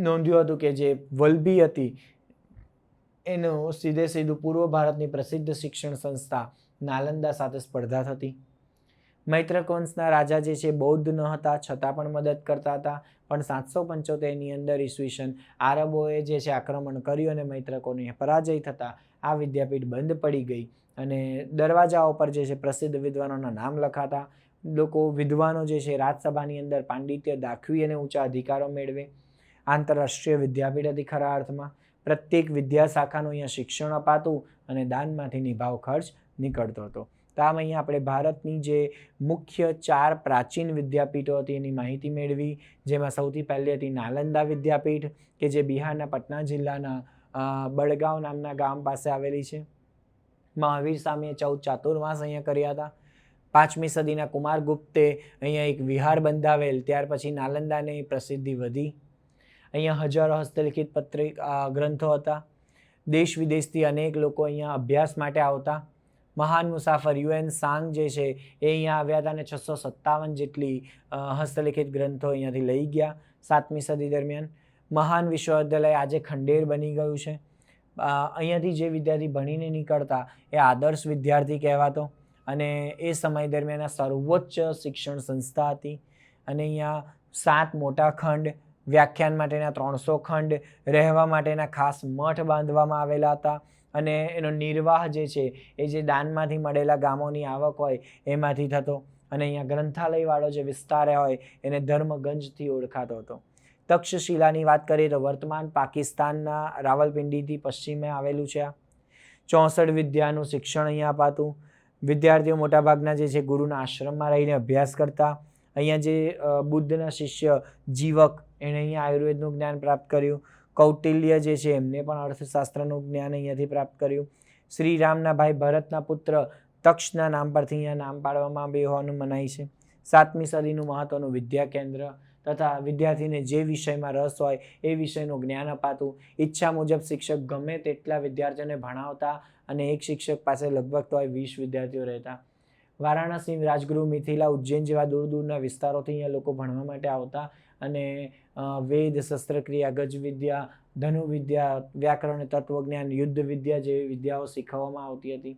નોંધ્યું હતું કે જે વલ્લભી હતી એનું સીધું પૂર્વ ભારતની પ્રસિદ્ધ શિક્ષણ સંસ્થા નાલંદા સાથે સ્પર્ધા થતી. મૈત્રક વંશના રાજા જે છે બૌદ્ધ ન હતા, છતાં પણ મદદ કરતા હતા. પણ 775ની અંદર ઈસવીસન આરબોએ જે છે આક્રમણ કર્યું અને મૈત્રકોને પરાજય થતા આ વિદ્યાપીઠ બંધ પડી ગઈ. અને દરવાજાઓ પર જે છે પ્રસિદ્ધ વિદ્વાનોના નામ લખાતા. લોકો, વિદ્વાનો જે છે રાજસભાની અંદર પાંડિત્ય દાખવી અને ઊંચા અધિકારો મેળવે. આંતરરાષ્ટ્રીય વિદ્યાપીઠ હતી ખરા અર્થમાં. પ્રત્યેક વિદ્યા શાખાનું અહીંયા શિક્ષણ અપાતું અને દાનમાંથી નિભાવ ખર્ચ નીકળતો હતો. તો આમ અહીંયા આપણે ભારતની જે મુખ્ય 4 પ્રાચીન વિદ્યાપીઠો હતી એની માહિતી મેળવી. જેમાં સૌથી પહેલી હતી નાલંદા વિદ્યાપીઠ, કે જે બિહારના પટના જિલ્લાના બડગાંવ નામના ગામ પાસે આવેલી છે. મહાવીર સ્વામીએ 14 ચાતુર્માસ અહીંયા કર્યા હતા. 5મી સદીના કુમારગુપ્તે અહીંયા એક વિહાર બંધાવેલ. ત્યાર પછી નાલંદાની પ્રસિદ્ધિ વધી. અહીંયા હજારો હસ્તલિખિત ગ્રંથો હતા. દેશ વિદેશથી અનેક લોકો અહીંયા અભ્યાસ માટે આવતા. મહાન મુસાફર યુએન સાંગ જે છે એ અહીંયા આવ્યા હતા અને 657 જેટલી હસ્તલિખિત ગ્રંથો અહીંયાથી લઈ ગયા 7મી સદી દરમિયાન. મહાન વિશ્વવિદ્યાલય આજે ખંડેર બની ગયું છે. અહીંયાથી જે વિદ્યાર્થી ભણીને નીકળતા એ આદર્શ વિદ્યાર્થી કહેવાતો અને એ સમય દરમિયાન સર્વોચ્ચ શિક્ષણ સંસ્થા હતી. અને અહીંયા 7 મોટા ખંડ, વ્યાખ્યાન માટેના 300 ખંડ, રહેવા માટેના ખાસ મઠ બાંધવામાં આવેલા હતા અને એનો નિર્વાહ જે છે એ જે દાનમાંથી મળેલા ગામોની આવક હોય એમાંથી થતો. અને અહીંયા ગ્રંથાલયવાળો જે વિસ્તાર હોય એને ધર્મગંજથી ઓળખાતો હતો. તક્ષશિલાની વાત કરીએ તો વર્તમાન પાકિસ્તાનના રાવલપિંડીથી પશ્ચિમે આવેલું છે. 64 વિદ્યાનું શિક્ષણ અહીંયા અપાતું. વિદ્યાર્થીઓ મોટાભાગના જે છે ગુરુના આશ્રમમાં રહીને અભ્યાસ કરતા. અહીંયા જે બુદ્ધના શિષ્ય જીવક એણે અહીંયા આયુર્વેદનું જ્ઞાન પ્રાપ્ત કર્યું. કૌટિલ્ય જે છે એમને પણ અર્થશાસ્ત્રનું જ્ઞાન અહીંયાથી પ્રાપ્ત કર્યું. શ્રી રામના ભાઈ ભરતના પુત્ર તક્ષના નામ પરથી અહીંયા નામ પાડવામાં આવ્યું હોવાનું મનાય છે. 7મી સદીનું મહત્વનું વિદ્યા કેન્દ્ર તથા વિદ્યાર્થીને જે વિષયમાં રસ હોય એ વિષયનું જ્ઞાન અપાતું. ઈચ્છા મુજબ શિક્ષક ગમે તેટલા વિદ્યાર્થીઓને ભણાવતા અને એક શિક્ષક પાસે લગભગ તો 20 વિદ્યાર્થીઓ રહેતા. વારાણસી, રાજગૃહ, મિથિલા, ઉજ્જૈન જેવા દૂર દૂરના વિસ્તારોથી અહીંયા લોકો ભણવા માટે આવતા અને વેદ, શસ્ત્રક્રિયા, ગજવિદ્યા, ધનુવિદ્યા, વ્યાકરણ, તત્વજ્ઞાન, યુદ્ધ વિદ્યા જેવી વિદ્યાઓ શીખવવામાં આવતી હતી.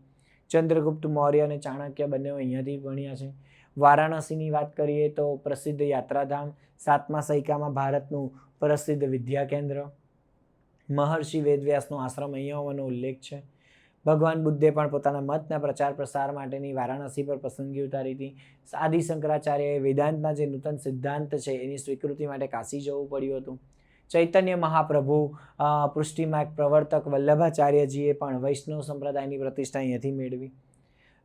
ચંદ્રગુપ્ત મૌર્ય અને ચાણક્ય બંને અહીંયાથી ભણ્યા છે. વારાણસીની વાત કરીએ તો પ્રસિદ્ધ યાત્રાધામ, 7મા સૈકામાં ભારતનું પ્રસિદ્ધ વિદ્યા કેન્દ્ર, મહર્ષિ વેદવ્યાસનો આશ્રમ અહીંયા હોવાનો ઉલ્લેખ છે. ભગવાન બુદ્ધે પણ પોતાના મતના પ્રચાર પ્રસાર માટેની વારાણસી પર પસંદગી ઉતારી હતી. આદિ શંકરાચાર્યએ વેદાંતના જે નૂતન સિદ્ધાંત છે એની સ્વીકૃતિ માટે કાશી જવું પડ્યું હતું. ચૈતન્ય મહાપ્રભુ પૃષ્ટિમાર્ગ પ્રવર્તક વલ્લભાચાર્યજીએ પણ વૈષ્ણવ સંપ્રદાયની પ્રતિષ્ઠા અહીંયાથી મેળવી.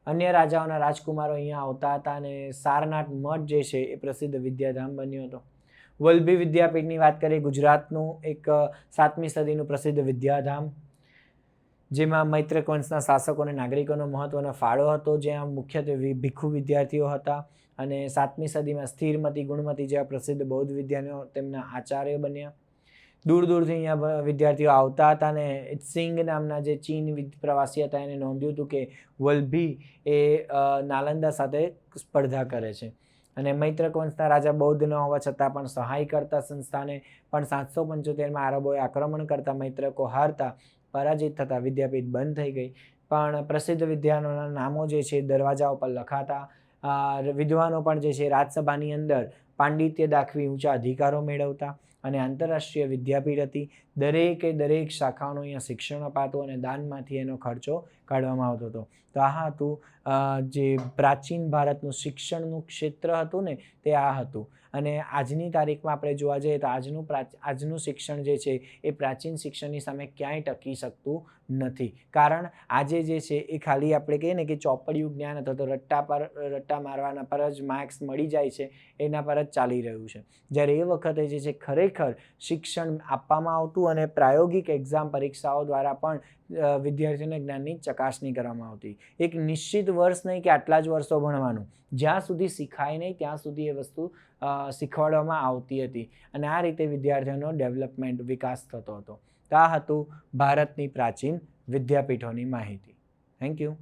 અન્ય રાજાઓના રાજકુમારો અહીંયા આવતા હતા અને સારનાથ મઠ જે છે એ પ્રસિદ્ધ વિદ્યાધામ બન્યો હતો. વલ્લભી વિદ્યાપીઠની વાત કરીએ, ગુજરાતનું એક 7મી સદીનું પ્રસિદ્ધ વિદ્યાધામ જેમાં મૈત્રક વંશના શાસકો અને નાગરિકોનો મહત્વનો ફાળો હતો, જ્યાં મુખ્યત્વે ભિક્ષુ વિદ્યાર્થીઓ હતા અને 7મી સદીમાં સ્થિરમતી, ગુણમતી જેવા પ્રસિદ્ધ બૌદ્ધ વિદ્યાનો તેમના આચાર્ય બન્યા. દૂર દૂરથી અહીંયા વિદ્યાર્થીઓ આવતા હતા અને સિંગ નામના જે ચીન પ્રવાસી હતા એને નોંધ્યું હતું કે વલ્લભી એ નાલંદા સાથે સ્પર્ધા કરે છે અને મૈત્રક વંશના રાજા બૌદ્ધ ન હોવા છતાં પણ સહાય કરતા સંસ્થાને. પણ 775માં આરબોએ આક્રમણ કરતા મૈત્રકો હારતા પરાજિત થતા વિદ્યાપીઠ બંધ થઈ ગઈ. પણ પ્રસિદ્ધ વિદ્વાનોના નામો જે છે દરવાજાઓ પર લખાતા. વિદ્વાનો પણ જે છે રાજસભાની અંદર પાંડિત્ય દાખવી ઊંચા અધિકારો મેળવતા અને આંતરરાષ્ટ્રીય વિદ્યાપીઠ હતી. દરેક શાખાઓનું અહીંયા શિક્ષણ અપાતું અને દાનમાંથી એનો ખર્ચો કાઢવામાં આવતો હતો. તો આ હતું જે પ્રાચીન ભારતનું શિક્ષણનું ક્ષેત્ર હતું ને તે આ હતું. અને આજની તારીખમાં આપણે જોવા જઈએ તો આજનું શિક્ષણ જે છે એ પ્રાચીન શિક્ષણની સામે ક્યાંય ટકી શકતું નથી. કારણ આજે જે છે એ ખાલી આપણે કહીએ ને કે ચોપડિયું જ્ઞાન અથવા તો રટ્ટા મારવાના પર જ માર્ક્સ મળી જાય છે એના પર જ ચાલી રહ્યું છે. જ્યારે એ વખતે જે છે ખરેખર શિક્ષણ આપવામાં આવતું અને પ્રાયોગિક એક્ઝામ પરીક્ષાઓ દ્વારા પણ વિદ્યાર્થીઓને જ્ઞાનની ચકાસણી કરવામાં આવતી. એક નિશ્ચિત વર્ષ નહીં કે આટલા જ વર્ષો ભણવાનું, જ્યાં સુધી શીખાય નહીં ત્યાં સુધી એ વસ્તુ શીખવાડવામાં આવતી હતી અને આ રીતે વિદ્યાર્થીઓનો ડેવલપમેન્ટ, વિકાસ થતો હતો. તો આ હતું ભારતની પ્રાચીન વિદ્યાપીઠોની માહિતી. Thank you.